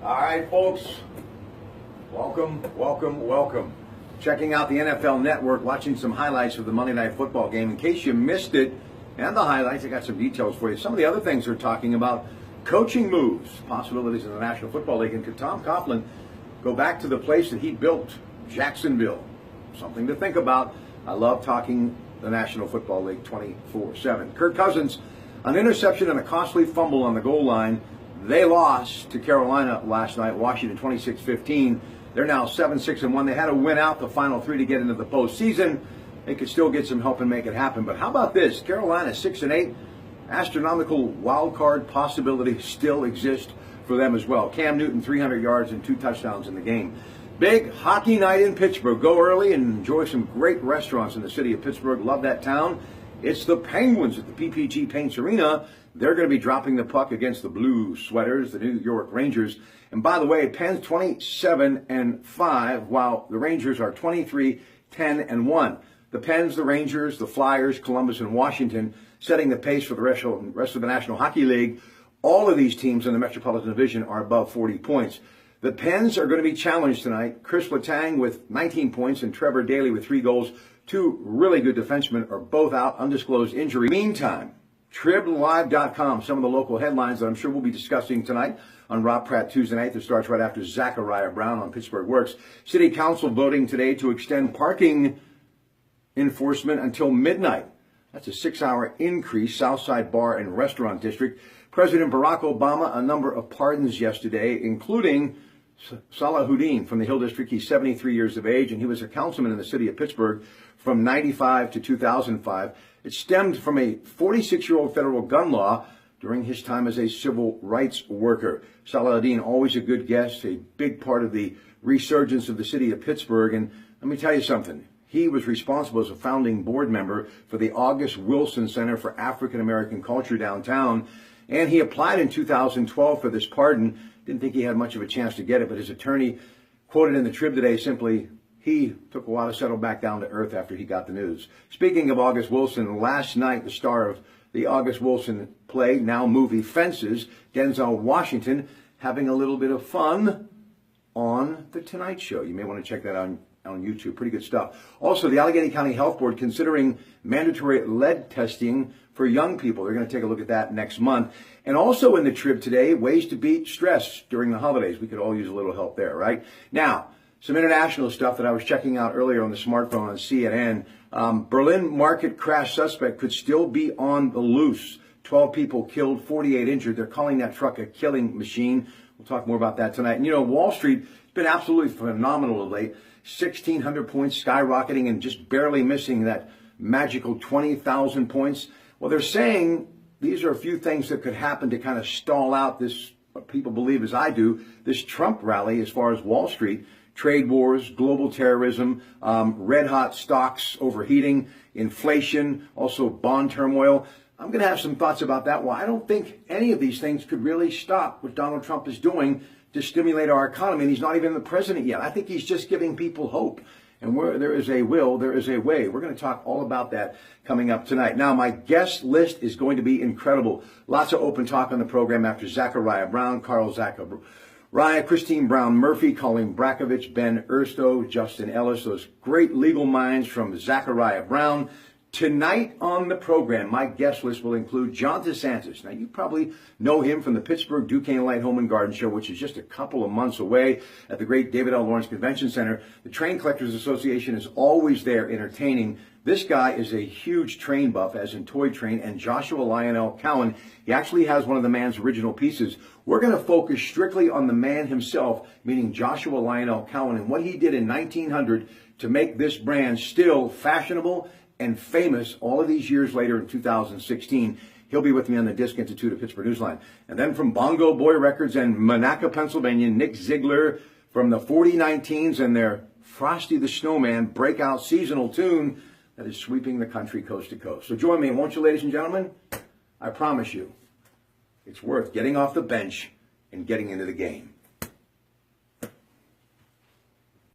All right, folks. Welcome. Checking out the NFL Network, watching some highlights of the Monday Night Football game. In case you missed it, and the highlights, I got some details for you. Some of the other things they're talking about, coaching moves, possibilities in the National Football League. And could Tom Coughlin go back to the place that he built, Jacksonville? Something to think about. I love talking the National Football League 24/7. Kirk Cousins, an interception and a costly fumble on the goal line. They lost to Carolina last night, Washington 26-15. They're now 7-6-1. They had to win out the final three to get into the postseason. They could still get some help and make it happen. But how about this? Carolina 6-8. Astronomical wild card possibilities still exist for them as well. Cam Newton 300 yards and 2 touchdowns in the game. Big hockey night in Pittsburgh. Go early and enjoy some great restaurants in the city of Pittsburgh. Love that town. It's the Penguins at the PPG Paints Arena. They're going to be dropping the puck against the Blue Sweaters, the New York Rangers. And by the way, Pens 27-5, while the Rangers are 23-10-1. The Pens, the Rangers, the Flyers, Columbus, and Washington setting the pace for the rest of the National Hockey League. All of these teams in the Metropolitan Division are above 40 points. The Pens are going to be challenged tonight. Chris Letang with 19 points and Trevor Daley with 3 goals. 2 really good defensemen are both out, undisclosed injury. Meantime, TribLive.com, some of the local headlines that I'm sure we'll be discussing tonight on Rob Pratte Tuesday night that starts right after Zachariah Brown on Pittsburgh Works. City Council voting today to extend parking enforcement until midnight. That's a 6-hour increase. Southside Bar and Restaurant District. President Barack Obama, a number of pardons yesterday, including Salahuddin from the Hill District. He's 73 years of age, and he was a councilman in the city of Pittsburgh from 95 to 2005. It stemmed from a 46-year-old federal gun law during his time as a civil rights worker. Salahuddin, always a good guest, a big part of the resurgence of the city of Pittsburgh. And let me tell you something. He was responsible as a founding board member for the August Wilson Center for African American Culture downtown. And he applied in 2012 for this pardon. Didn't think he had much of a chance to get it, but his attorney quoted in the Trib today simply, he took a while to settle back down to earth after he got the news. Speaking of August Wilson, last night the star of the August Wilson play, now movie Fences, Denzel Washington, having a little bit of fun on The Tonight Show. You may want to check that out on YouTube. Pretty good stuff. Also, the Allegheny County Health Board considering mandatory lead testing for young people. They're going to take a look at that next month. And also in the Trib today, ways to beat stress during the holidays. We could all use a little help there, right? Now, some international stuff that I was checking out earlier on the smartphone on CNN. Berlin market crash suspect could still be on the loose. 12 people killed, 48 injured. They're calling that truck a killing machine. We'll talk more about that tonight. And you know, Wall Street has been absolutely phenomenal of late. 1,600 points, skyrocketing and just barely missing that magical 20,000 points. Well, they're saying these are a few things that could happen to kind of stall out this, what people believe as I do, this Trump rally as far as Wall Street. Trade wars, global terrorism, red-hot stocks overheating, inflation, also bond turmoil. I'm going to have some thoughts about that. Well, I don't think any of these things could really stop what Donald Trump is doing to stimulate our economy, and he's not even the president yet. I think he's just giving people hope. And where there is a will, there is a way. We're going to talk all about that coming up tonight. Now, my guest list is going to be incredible. Lots of open talk on the program after Zachariah Brown, Carl Zachariah, Christine Brown Murphy, Colleen Brakovich, Ben Ersto, Justin Ellis, those great legal minds from Zachariah Brown. Tonight on the program, my guest list will include John DeSantis. Now, you probably know him from the Pittsburgh Duquesne Light Home and Garden Show, which is just a couple of months away at the great David L. Lawrence Convention Center. The Train Collectors Association is always there entertaining. This guy is a huge train buff, as in Toy Train, and Joshua Lionel Cowan. He actually has one of the man's original pieces. We're going to focus strictly on the man himself, meaning Joshua Lionel Cowan, and what he did in 1900 to make this brand still fashionable and famous all of these years later in 2016. He'll be with me on the Disc Institute of Pittsburgh Newsline. And then from Bongo Boy Records and Monaca, Pennsylvania, Nick Ziegler from the 4019s and their Frosty the Snowman breakout seasonal tune that is sweeping the country coast to coast. So join me, won't you, ladies and gentlemen? I promise you, it's worth getting off the bench and getting into the game.